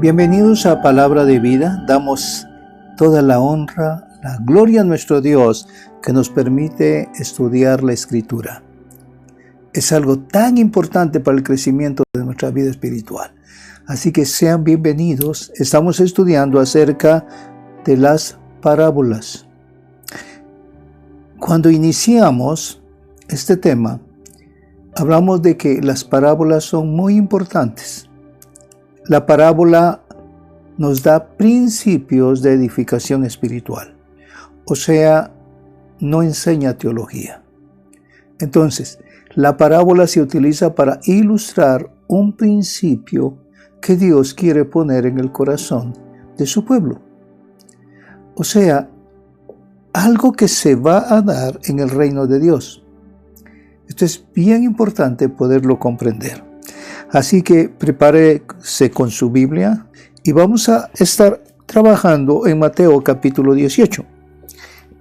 Bienvenidos a Palabra de Vida. Damos toda la honra, la gloria a nuestro Dios que nos permite estudiar la Escritura. Es algo tan importante para el crecimiento de nuestra vida espiritual. Así que sean bienvenidos. Estamos estudiando acerca de las parábolas. Cuando iniciamos este tema, hablamos de que las parábolas son muy importantes. La parábola nos da principios de edificación espiritual, o sea, no enseña teología. Entonces, la parábola se utiliza para ilustrar un principio que Dios quiere poner en el corazón de su pueblo. O sea, algo que se va a dar en el reino de Dios. Esto es bien importante poderlo comprender. Así que prepárese con su Biblia y vamos a estar trabajando en Mateo capítulo 18.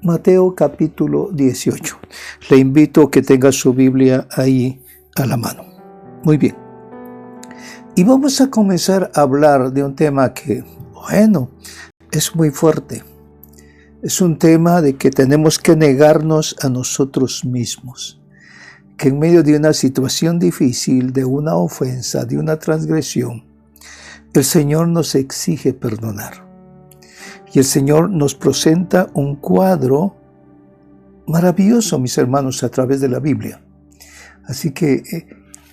Mateo capítulo 18. Le invito a que tenga su Biblia ahí a la mano. Muy bien. Y vamos a comenzar a hablar de un tema que, es muy fuerte. Es un tema de que tenemos que negarnos a nosotros mismos. Que en medio de una situación difícil, de una ofensa, de una transgresión, el Señor nos exige perdonar. Y el Señor nos presenta un cuadro maravilloso, mis hermanos, a través de la Biblia. Así que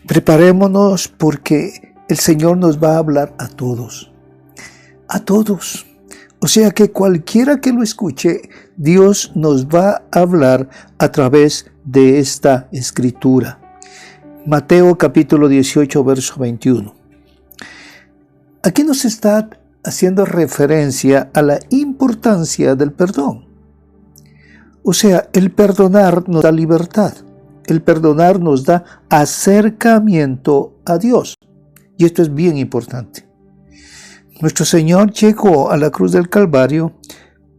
preparémonos porque el Señor nos va a hablar a todos. A todos. O sea que cualquiera que lo escuche, Dios nos va a hablar a través de esta escritura. Mateo capítulo 18, verso 21. Aquí nos está haciendo referencia a la importancia del perdón. O sea, el perdonar nos da libertad. El perdonar nos da acercamiento a Dios. Y esto es bien importante. Nuestro Señor llegó a la cruz del Calvario,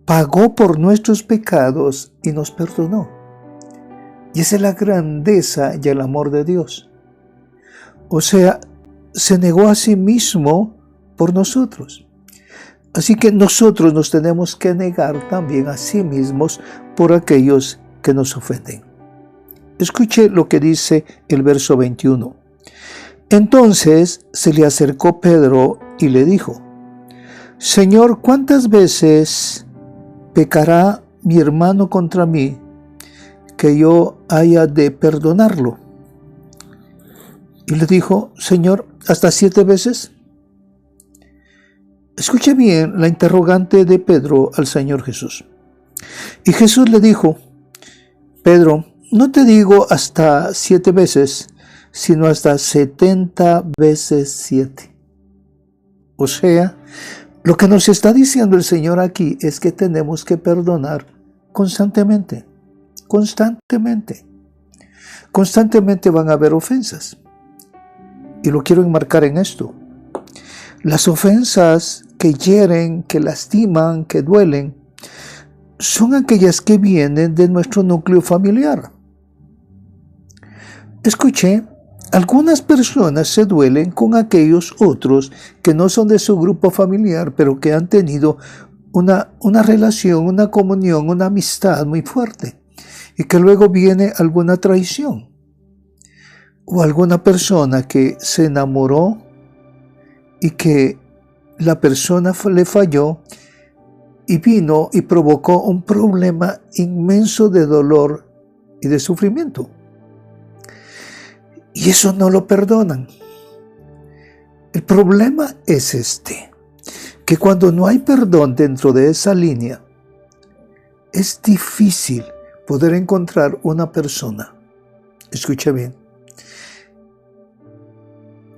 pagó por nuestros pecados y nos perdonó. Y esa es la grandeza y el amor de Dios. O sea, se negó a sí mismo por nosotros. Así que nosotros nos tenemos que negar también a sí mismos por aquellos que nos ofenden. Escuche lo que dice el verso 21. Entonces se le acercó Pedro y le dijo: Señor, ¿cuántas veces pecará mi hermano contra mí que yo haya de perdonarlo? Y le dijo: Señor, ¿hasta 7 veces? Escuche bien la interrogante de Pedro al Señor Jesús. Y Jesús le dijo: Pedro, no te digo hasta 7 veces, sino hasta 70 veces 7. O sea, lo que nos está diciendo el Señor aquí es que tenemos que perdonar constantemente. Constantemente. Constantemente van a haber ofensas. Y lo quiero enmarcar en esto. Las ofensas que hieren, que lastiman, que duelen, son aquellas que vienen de nuestro núcleo familiar. Escuché, algunas personas se duelen con aquellos otros que no son de su grupo familiar, pero que han tenido una relación, una comunión, una amistad muy fuerte. Y que luego viene alguna traición. O alguna persona que se enamoró y que la persona le falló y vino y provocó un problema inmenso de dolor y de sufrimiento. Y eso no lo perdonan. El problema es que cuando no hay perdón dentro de esa línea, es difícil poder encontrar una persona. Escuche bien.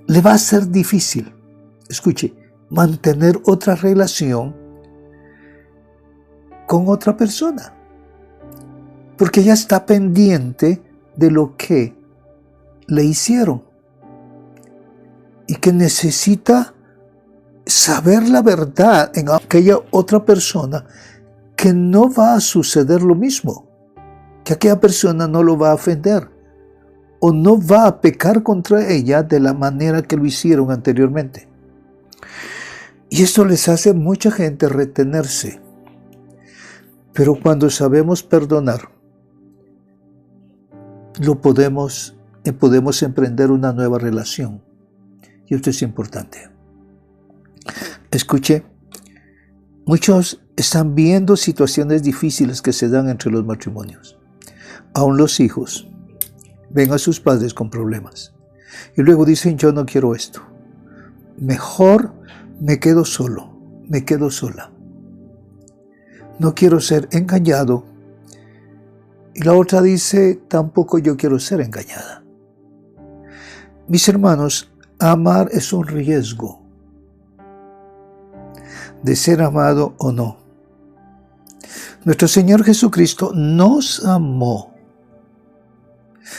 Le va a ser difícil, mantener otra relación con otra persona. Porque ya está pendiente de lo que le hicieron. Y que necesita saber la verdad en aquella otra persona, que no va a suceder lo mismo. Que aquella persona no lo va a ofender. O no va a pecar contra ella de la manera que lo hicieron anteriormente. Y esto les hace a mucha gente retenerse. Pero cuando sabemos perdonar, podemos emprender una nueva relación. Y esto es importante. Escuche, muchos están viendo situaciones difíciles que se dan entre los matrimonios. Aún los hijos ven a sus padres con problemas. Y luego dicen, yo no quiero esto. Mejor me quedo solo, me quedo sola. No quiero ser engañado. Y la otra dice, tampoco yo quiero ser engañada. Mis hermanos, amar es un riesgo de ser amado o no. Nuestro Señor Jesucristo nos amó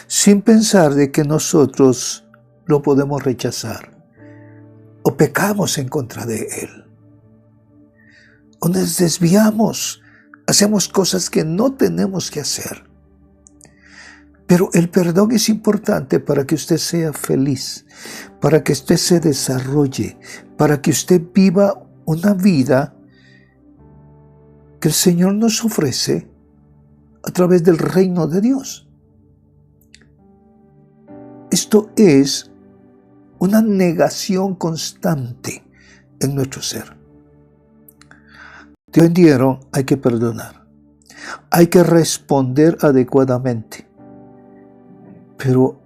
sin pensar de que nosotros lo podemos rechazar o pecamos en contra de Él. O nos desviamos, hacemos cosas que no tenemos que hacer. Pero el perdón es importante para que usted sea feliz, para que usted se desarrolle, para que usted viva una vida que el Señor nos ofrece a través del reino de Dios. Esto es una negación constante en nuestro ser. Te ofendieron, hay que perdonar. Hay que responder adecuadamente. Pero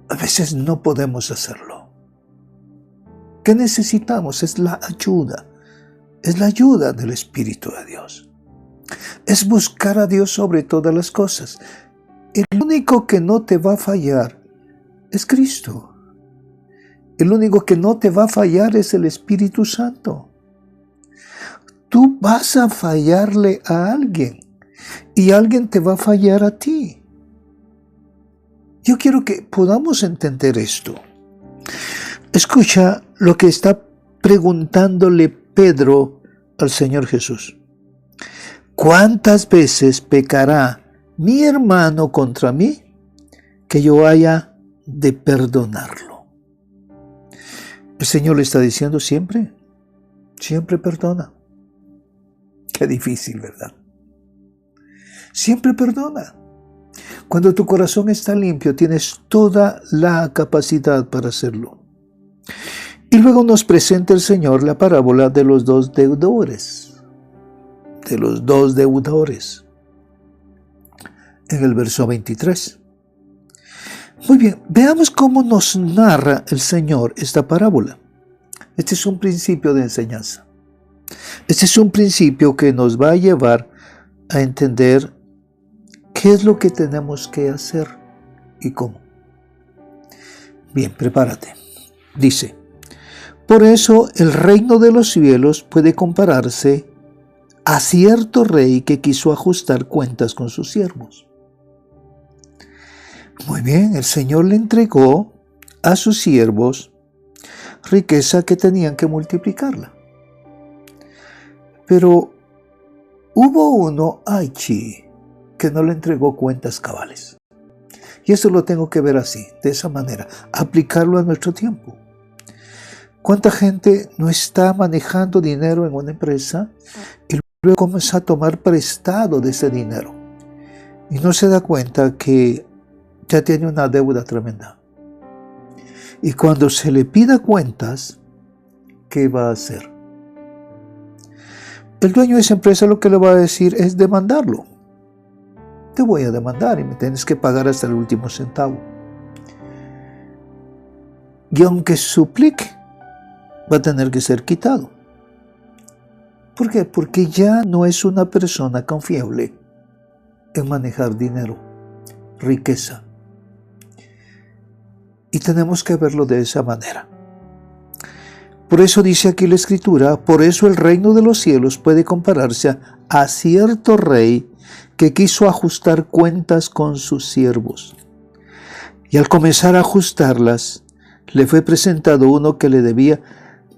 a veces no podemos hacerlo. ¿Qué necesitamos? Es la ayuda. Es la ayuda del Espíritu de Dios. Es buscar a Dios sobre todas las cosas. El único que no te va a fallar es Cristo. El único que no te va a fallar es el Espíritu Santo. Tú vas a fallarle a alguien y alguien te va a fallar a ti. Yo quiero que podamos entender esto. Escucha lo que está preguntándole Pedro al Señor Jesús. ¿Cuántas veces pecará mi hermano contra mí que yo haya de perdonarlo? El Señor le está diciendo siempre, siempre perdona. Qué difícil, ¿verdad? Siempre perdona. Cuando tu corazón está limpio, tienes toda la capacidad para hacerlo. Y luego nos presenta el Señor la parábola de los dos deudores. De los dos deudores. En el verso 23. Muy bien, veamos cómo nos narra el Señor esta parábola. Este es un principio de enseñanza. Este es un principio que nos va a llevar a entender qué es lo que tenemos que hacer y cómo. Bien, prepárate. Dice, por eso el reino de los cielos puede compararse a cierto rey que quiso ajustar cuentas con sus siervos. Muy bien, el Señor le entregó a sus siervos riqueza que tenían que multiplicarla. Pero hubo uno allí que no le entregó cuentas cabales. Y eso lo tengo que ver así, de esa manera, aplicarlo a nuestro tiempo. ¿Cuánta gente no está manejando dinero en una empresa y luego comienza a tomar prestado de ese dinero? Y no se da cuenta que ya tiene una deuda tremenda. Y cuando se le pida cuentas, ¿qué va a hacer? El dueño de esa empresa lo que le va a decir es demandarlo. Te voy a demandar y me tienes que pagar hasta el último centavo. Y aunque suplique, va a tener que ser quitado. ¿Por qué? Porque ya no es una persona confiable en manejar dinero, riqueza. Y tenemos que verlo de esa manera. Por eso dice aquí la Escritura, por eso el reino de los cielos puede compararse a cierto rey que quiso ajustar cuentas con sus siervos. Y al comenzar a ajustarlas, le fue presentado uno que le debía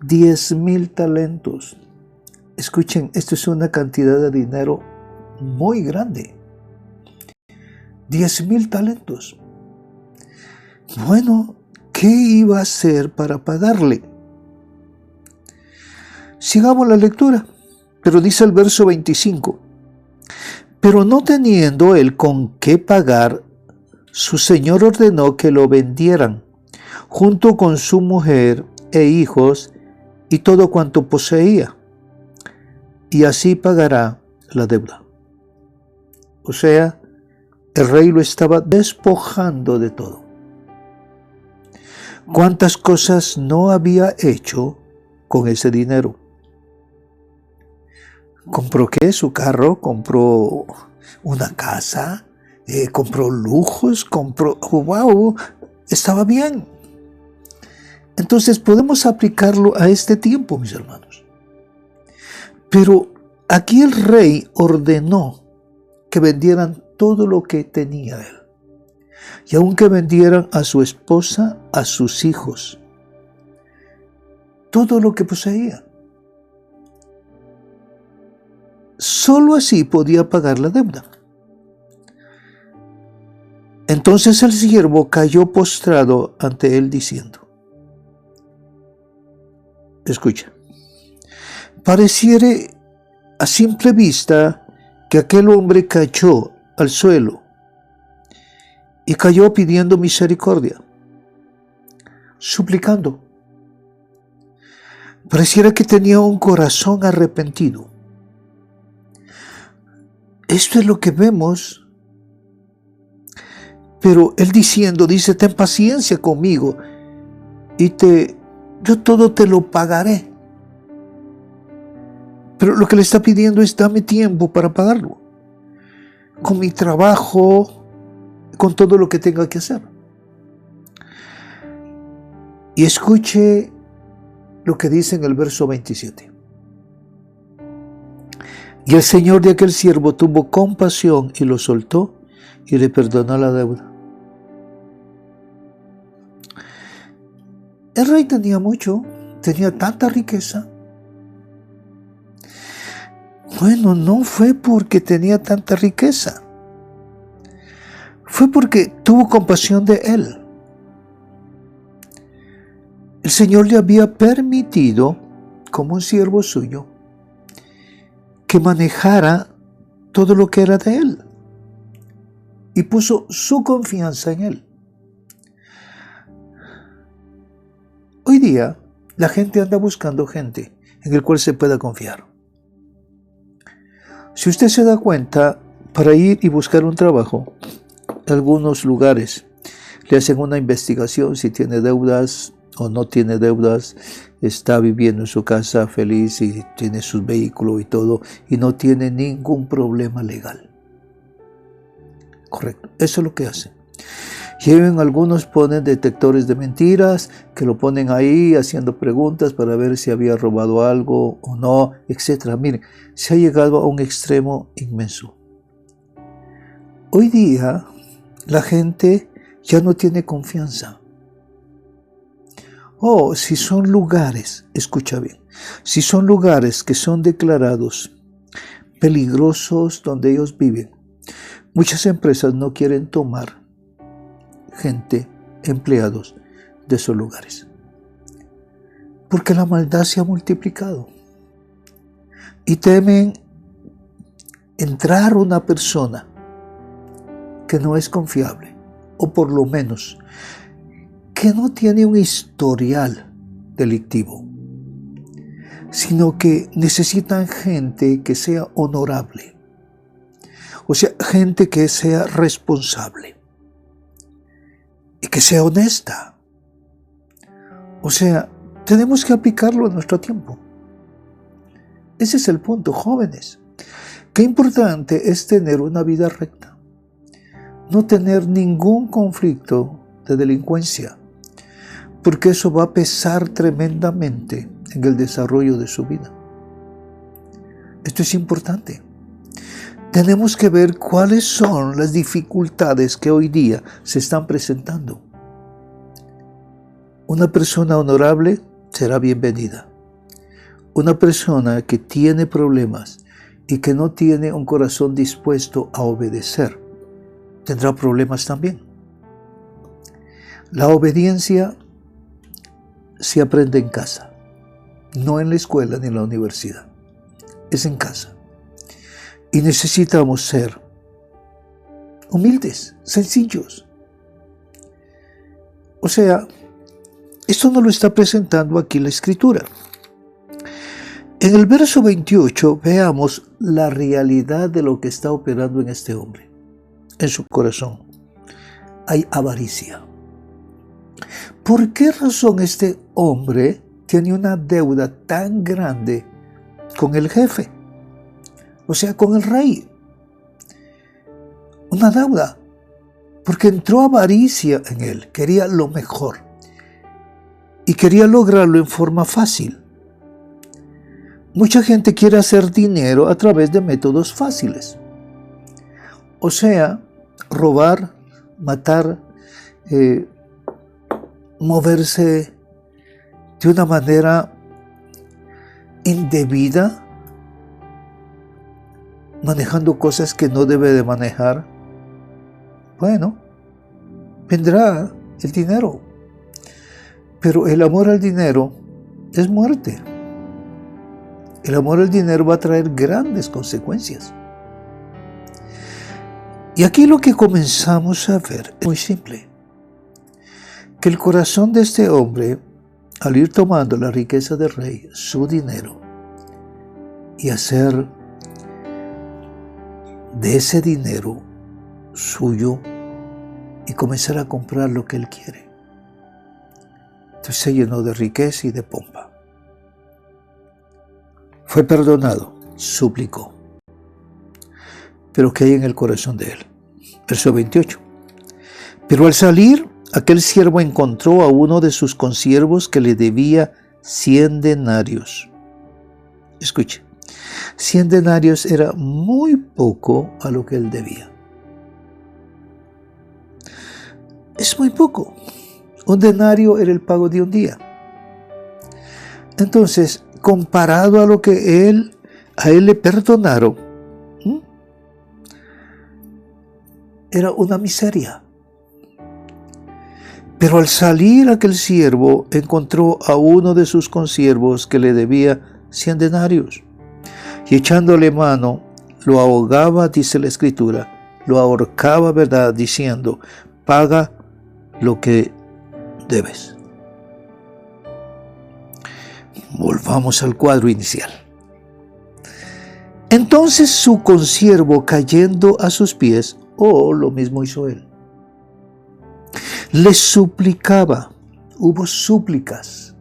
10,000 talentos. Escuchen, esto es una cantidad de dinero muy grande. 10,000 talentos. Bueno, ¿qué iba a hacer para pagarle? Sigamos la lectura, pero dice el verso 25, pero no teniendo él con qué pagar, su señor ordenó que lo vendieran, junto con su mujer e hijos y todo cuanto poseía, y así pagará la deuda. O sea, el rey lo estaba despojando de todo. ¿Cuántas cosas no había hecho con ese dinero? ¿Compró qué? Su carro, compró una casa, compró lujos, compró... ¡Wow! Estaba bien. Entonces podemos aplicarlo a este tiempo, mis hermanos. Pero aquí el rey ordenó que vendieran todo lo que tenía él. Y aunque vendieran a su esposa, a sus hijos, todo lo que poseía. Solo así podía pagar la deuda. Entonces el siervo cayó postrado ante él diciendo, escucha, pareciere a simple vista que aquel hombre cayó al suelo y cayó pidiendo misericordia, suplicando. Pareciera que tenía un corazón arrepentido. Esto es lo que vemos. Pero él dice, ten paciencia conmigo y yo todo te lo pagaré. Pero lo que le está pidiendo es dame tiempo para pagarlo. Con mi trabajo, con todo lo que tenga que hacer. Y escuche lo que dice en el verso 27. Y el señor de aquel siervo tuvo compasión y lo soltó y le perdonó la deuda. El rey tenía mucho, tenía tanta riqueza. Bueno, no fue porque tenía tanta riqueza. Fue porque tuvo compasión de él. El Señor le había permitido, como un siervo suyo, que manejara todo lo que era de él. Y puso su confianza en él. Hoy día, la gente anda buscando gente en el cual se pueda confiar. Si usted se da cuenta, para ir y buscar un trabajo, algunos lugares le hacen una investigación si tiene deudas o no tiene deudas, está viviendo en su casa feliz y tiene su vehículo y todo, y no tiene ningún problema legal. Correcto, eso es lo que hacen. Y algunos ponen detectores de mentiras, que lo ponen ahí haciendo preguntas para ver si había robado algo o no, etc. Miren, se ha llegado a un extremo inmenso. Hoy día, la gente ya no tiene confianza. Si son lugares, escucha bien, si son lugares que son declarados peligrosos donde ellos viven, muchas empresas no quieren tomar gente, empleados de esos lugares. Porque la maldad se ha multiplicado. Y temen entrar una persona que no es confiable, o por lo menos que no tiene un historial delictivo, sino que necesitan gente que sea honorable, o sea, gente que sea responsable y que sea honesta. O sea, tenemos que aplicarlo en nuestro tiempo. Ese es el punto, jóvenes. Qué importante es tener una vida recta, no tener ningún conflicto de delincuencia, porque eso va a pesar tremendamente en el desarrollo de su vida. Esto es importante. Tenemos que ver cuáles son las dificultades que hoy día se están presentando. Una persona honorable será bienvenida. Una persona que tiene problemas y que no tiene un corazón dispuesto a obedecer, tendrá problemas también. La obediencia se aprende en casa. no en la escuela ni en la universidad, es en casa. Y necesitamos ser humildes, sencillos. O sea, esto nos lo está presentando aquí la Escritura. En el verso 28 veamos la realidad de lo que está operando en este hombre. En su corazón hay avaricia. ¿Por qué razón este hombre tiene una deuda tan grande con el jefe? O sea, con el rey. Una deuda. Porque entró avaricia en él. Quería lo mejor. Y quería lograrlo en forma fácil. Mucha gente quiere hacer dinero a través de métodos fáciles. O sea, robar, matar, moverse de una manera indebida, manejando cosas que no debe de manejar. Bueno, vendrá el dinero. Pero el amor al dinero es muerte. El amor al dinero va a traer grandes consecuencias. Y aquí lo que comenzamos a ver es muy simple. Que el corazón de este hombre, al ir tomando la riqueza del rey, su dinero, y hacer de ese dinero suyo, y comenzar a comprar lo que él quiere. Entonces se llenó de riqueza y de pompa. Fue perdonado, suplicó. Pero ¿qué hay en el corazón de él? Verso 28. Pero al salir, aquel siervo encontró a uno de sus consiervos que le debía 100 denarios. Escuche, 100 denarios era muy poco a lo que él debía. Es muy poco. Un denario era el pago de un día. Entonces, comparado a lo que a él le perdonaron, era una miseria. Pero al salir aquel siervo encontró a uno de sus consiervos que le debía 100 denarios. Y echándole mano, lo ahogaba, dice la Escritura, lo ahorcaba, ¿verdad? Diciendo, paga lo que debes. Volvamos al cuadro inicial. Entonces su consiervo, cayendo a sus pies, lo mismo hizo él, le suplicaba. Hubo súplicas,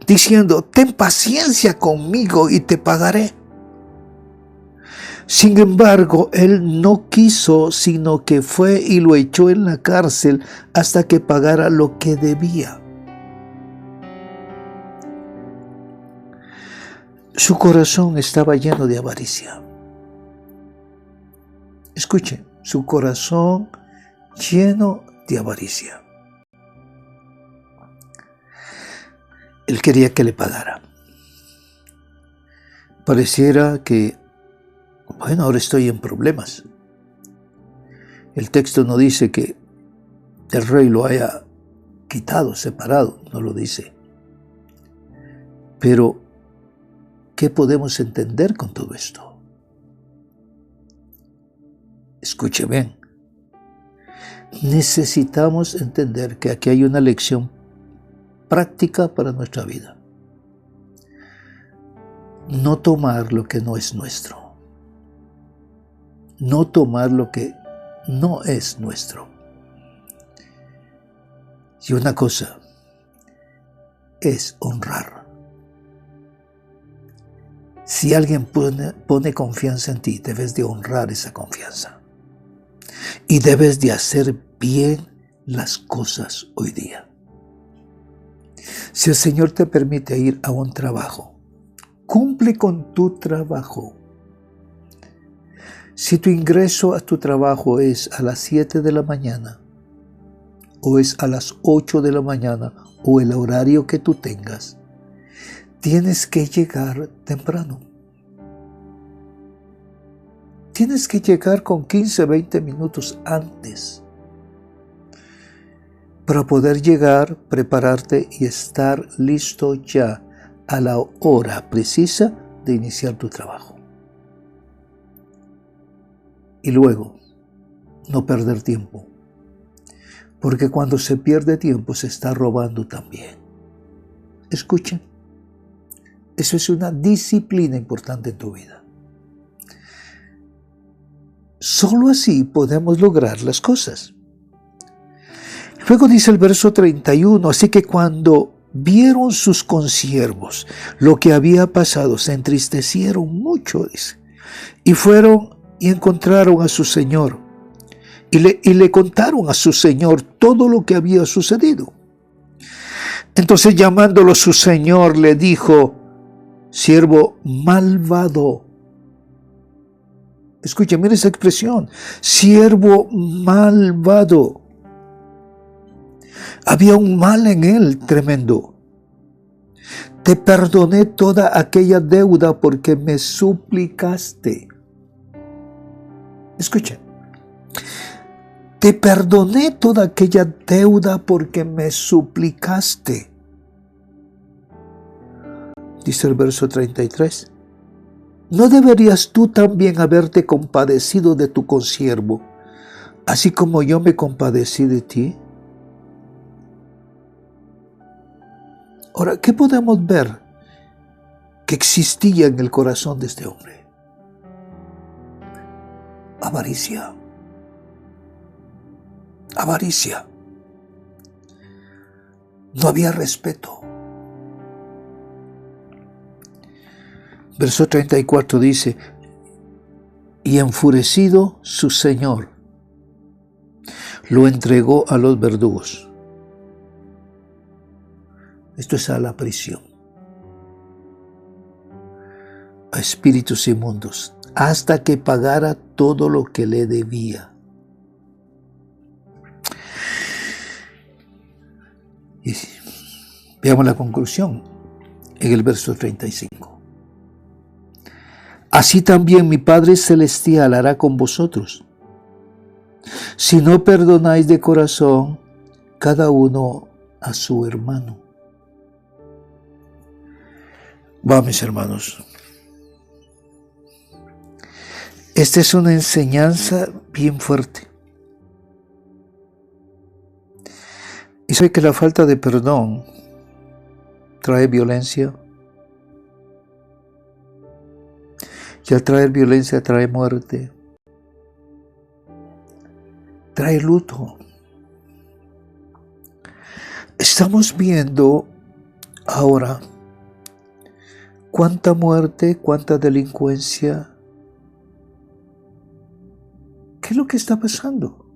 diciendo, ten paciencia conmigo y te pagaré. Sin embargo, él no quiso, sino que fue y lo echó en la cárcel hasta que pagara lo que debía. Su corazón estaba lleno de avaricia. Escuche, su corazón lleno de avaricia. Él quería que le pagara. Pareciera que, bueno, ahora estoy en problemas. El texto no dice que el rey lo haya quitado, separado, no lo dice. Pero, ¿qué podemos entender con todo esto? Escuche bien. Necesitamos entender que aquí hay una lección práctica para nuestra vida. No tomar lo que no es nuestro. No tomar lo que no es nuestro. Y una cosa es honrar. Si alguien pone confianza en ti, debes de honrar esa confianza. Y debes de hacer bien las cosas hoy día. Si el Señor te permite ir a un trabajo, cumple con tu trabajo. Si tu ingreso a tu trabajo es a las 7 de la mañana, o es a las 8 de la mañana, o el horario que tú tengas, tienes que llegar temprano. Tienes que llegar con 15, 20 minutos antes. para poder llegar, prepararte y estar listo ya a la hora precisa de iniciar tu trabajo. Y luego, no perder tiempo, porque cuando se pierde tiempo se está robando también. Escuchen, eso es una disciplina importante en tu vida. Solo así podemos lograr las cosas. Luego dice el verso 31, así que cuando vieron sus consiervos lo que había pasado, se entristecieron mucho, dice, y fueron y encontraron a su señor, y le contaron a su señor todo lo que había sucedido. Entonces, llamándolo su señor, le dijo: siervo malvado. Escuchen, miren esa expresión, siervo malvado. Había un mal en él tremendo. Te perdoné toda aquella deuda porque me suplicaste. Escuchen. Te perdoné toda aquella deuda porque me suplicaste. Dice el verso 33. ¿No deberías tú también haberte compadecido de tu consiervo, así como yo me compadecí de ti? Ahora, ¿qué podemos ver que existía en el corazón de este hombre? Avaricia. Avaricia. No había respeto. Verso 34 dice: y enfurecido su señor lo entregó a los verdugos. Esto es a la prisión, a espíritus inmundos, hasta que pagara todo lo que le debía. Y veamos la conclusión en el verso 35. Así también mi Padre Celestial hará con vosotros, si no perdonáis de corazón cada uno a su hermano. Va, mis hermanos. Esta es una enseñanza bien fuerte. Y sabe que la falta de perdón trae violencia. Y al traer violencia trae muerte. Trae luto. Estamos viendo ahora cuánta muerte, cuánta delincuencia. ¿Qué es lo que está pasando?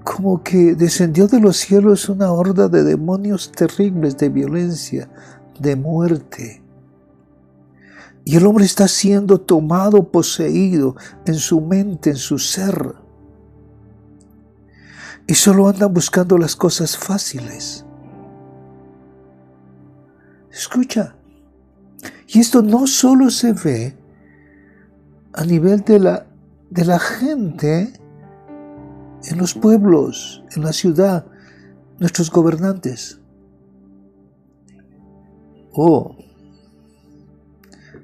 Como que descendió de los cielos una horda de demonios terribles, de violencia, de muerte. Y el hombre está siendo tomado, poseído en su mente, en su ser. Y solo andan buscando las cosas fáciles. Escucha. Y esto no solo se ve a nivel de la gente en los pueblos, en la ciudad, nuestros gobernantes.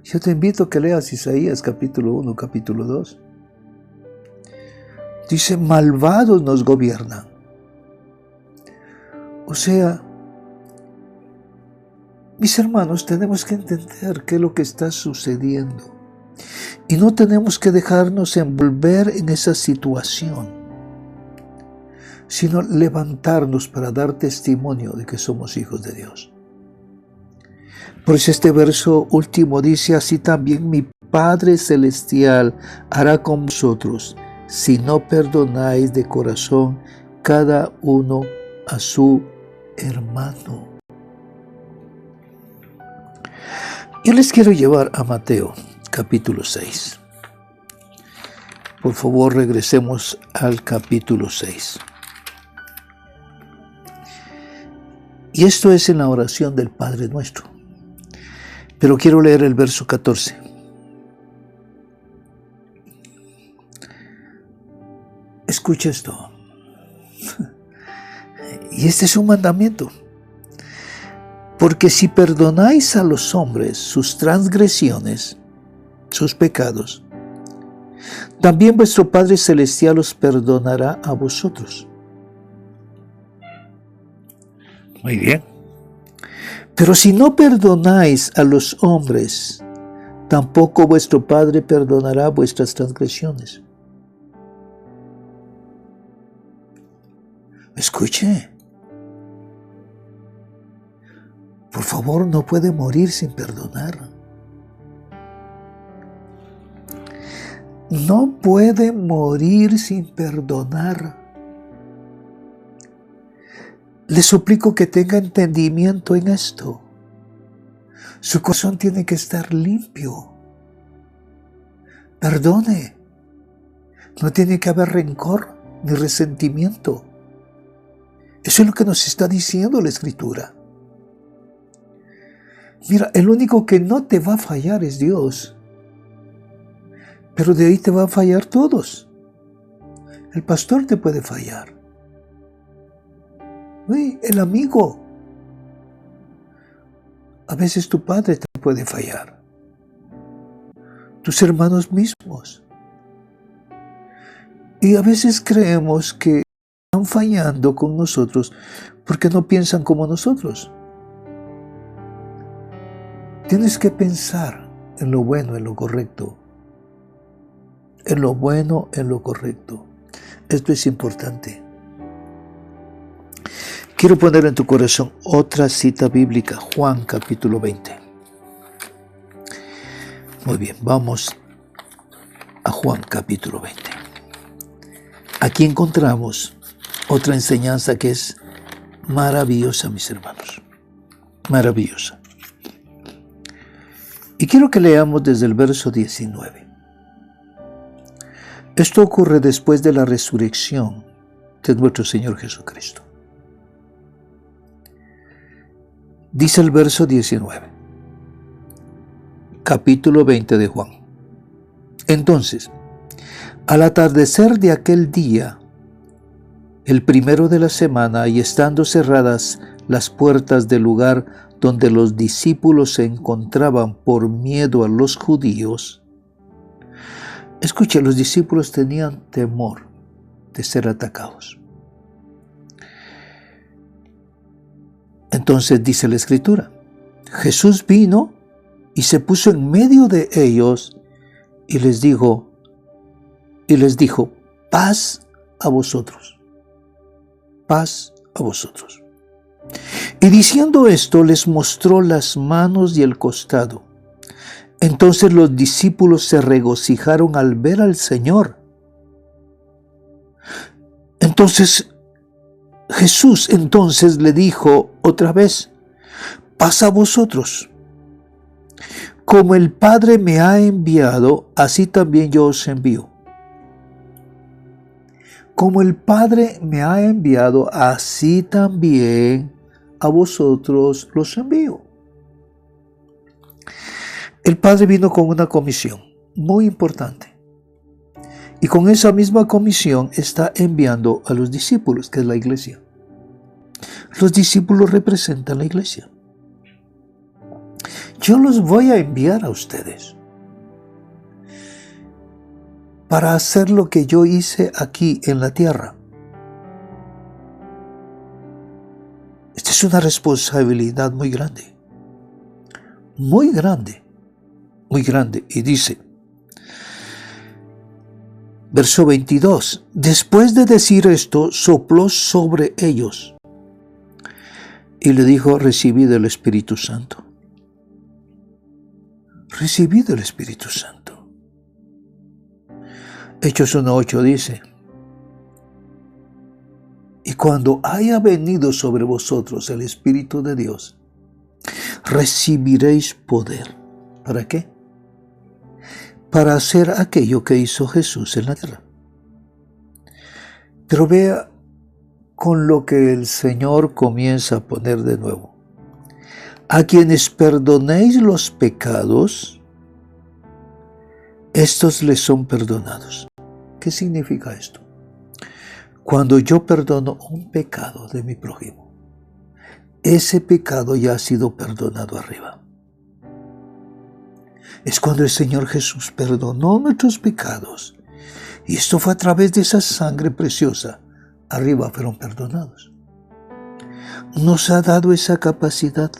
Yo te invito a que leas Isaías capítulo 1, capítulo 2. Dice, malvados nos gobiernan. O sea, mis hermanos, tenemos que entender qué es lo que está sucediendo. Y no tenemos que dejarnos envolver en esa situación, sino levantarnos para dar testimonio de que somos hijos de Dios. Por eso este verso último dice, así también mi Padre Celestial hará con vosotros, si no perdonáis de corazón cada uno a su hermano. Yo les quiero llevar a Mateo, capítulo 6. Por favor, regresemos al capítulo 6. Y esto es en la oración del Padre Nuestro. Pero quiero leer el verso 14. Escucha esto. Y este es un mandamiento. Porque si perdonáis a los hombres sus transgresiones, sus pecados, también vuestro Padre Celestial os perdonará a vosotros. Muy bien. Pero si no perdonáis a los hombres, tampoco vuestro Padre perdonará vuestras transgresiones. Escuche. Por favor, no puede morir sin perdonar. No puede morir sin perdonar. Le suplico que tenga entendimiento en esto. Su corazón tiene que estar limpio. Perdone. No tiene que haber rencor ni resentimiento. Eso es lo que nos está diciendo la Escritura. Mira, el único que no te va a fallar es Dios. Pero de ahí te van a fallar todos. El pastor te puede fallar. El amigo. A veces tu padre te puede fallar. Tus hermanos mismos. Y a veces creemos que están fallando con nosotros porque no piensan como nosotros. Tienes que pensar en lo bueno, en lo correcto. En lo bueno, en lo correcto. Esto es importante. Quiero poner en tu corazón otra cita bíblica, Juan capítulo 20. Muy bien, vamos a Juan capítulo 20. Aquí encontramos otra enseñanza que es maravillosa, mis hermanos. Maravillosa. Y quiero que leamos desde el verso 19. Esto ocurre después de la resurrección de nuestro Señor Jesucristo. Dice el verso 19, capítulo 20 de Juan. Entonces, al atardecer de aquel día, el primero de la semana, y estando cerradas las puertas del lugar donde los discípulos se encontraban por miedo a los judíos, escucha, los discípulos tenían temor de ser atacados. Entonces dice la Escritura, Jesús vino y se puso en medio de ellos y les dijo, paz a vosotros, paz a vosotros. Y diciendo esto, les mostró las manos y el costado. Entonces los discípulos se regocijaron al ver al Señor. Entonces Jesús le dijo otra vez, paz a vosotros. Como el Padre me ha enviado, así también yo os envío. Como el Padre me ha enviado, así también a vosotros los envío. El Padre vino con una comisión muy importante. Y con esa misma comisión está enviando a los discípulos, que es la iglesia. Los discípulos representan la iglesia. Yo los voy a enviar a ustedes para hacer lo que yo hice aquí en la tierra. Esta es una responsabilidad muy grande. Muy grande. Muy grande. Y dice, verso 22, después de decir esto, sopló sobre ellos y le dijo, recibid el Espíritu Santo. Recibid el Espíritu Santo. Hechos 1:8 dice, y cuando haya venido sobre vosotros el Espíritu de Dios, recibiréis poder. ¿Para qué? Para hacer aquello que hizo Jesús en la tierra. Pero vea con lo que el Señor comienza a poner de nuevo. A quienes perdonéis los pecados, estos les son perdonados. ¿Qué significa esto? Cuando yo perdono un pecado de mi prójimo, ese pecado ya ha sido perdonado arriba. Es cuando el Señor Jesús perdonó nuestros pecados. Y esto fue a través de esa sangre preciosa. Arriba fueron perdonados. Nos ha dado esa capacidad.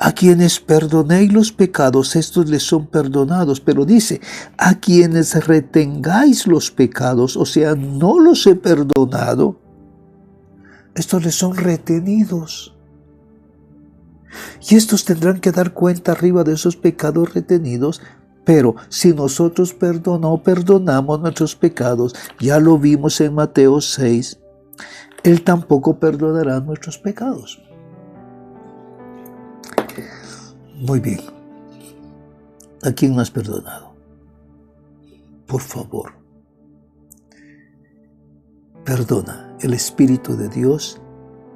A quienes perdonéis los pecados, estos les son perdonados. Pero dice, a quienes retengáis los pecados, o sea, no los he perdonado, estos les son retenidos. Y estos tendrán que dar cuenta arriba de esos pecados retenidos. Pero si nosotros perdonamos nuestros pecados, ya lo vimos en Mateo 6, Él tampoco perdonará nuestros pecados. Muy bien. ¿A quién no has perdonado? Por favor, perdona. El Espíritu de Dios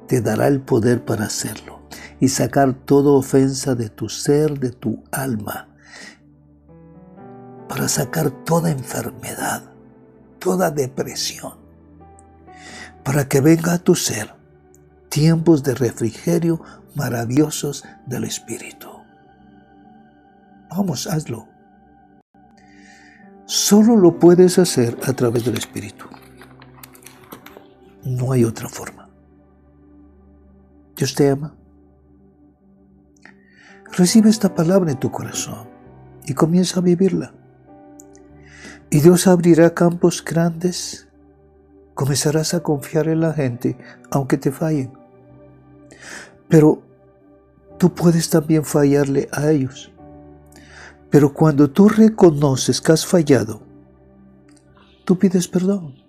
te dará el poder para hacerlo y sacar toda ofensa de tu ser, de tu alma, para sacar toda enfermedad, toda depresión, para que venga a tu ser tiempos de refrigerio maravillosos del Espíritu. Vamos, hazlo. Solo lo puedes hacer a través del Espíritu. No hay otra forma. Dios te ama. Recibe esta palabra en tu corazón y comienza a vivirla. Y Dios abrirá campos grandes. Comenzarás a confiar en la gente, aunque te fallen. Pero tú puedes también fallarle a ellos. Pero cuando tú reconoces que has fallado, tú pides perdón.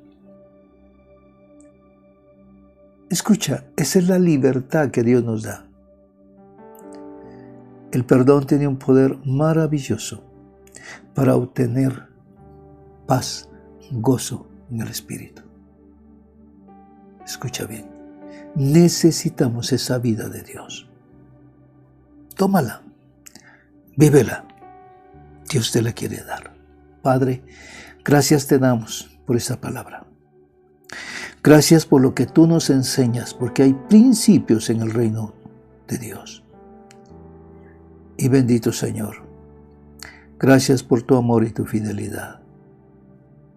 Escucha, esa es la libertad que Dios nos da. El perdón tiene un poder maravilloso para obtener paz, gozo en el Espíritu. Escucha bien, necesitamos esa vida de Dios. Tómala, vívela. Dios te la quiere dar. Padre, gracias te damos por esa palabra. Gracias por lo que tú nos enseñas, porque hay principios en el reino de Dios. Y bendito Señor, gracias por tu amor y tu fidelidad.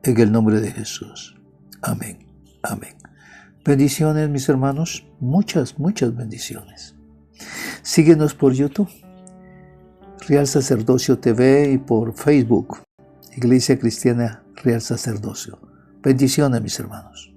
En el nombre de Jesús. Amén. Amén. Bendiciones, mis hermanos. Muchas, muchas bendiciones. Síguenos por YouTube, Real Sacerdocio TV, y por Facebook, Iglesia Cristiana Real Sacerdocio. Bendiciones, mis hermanos.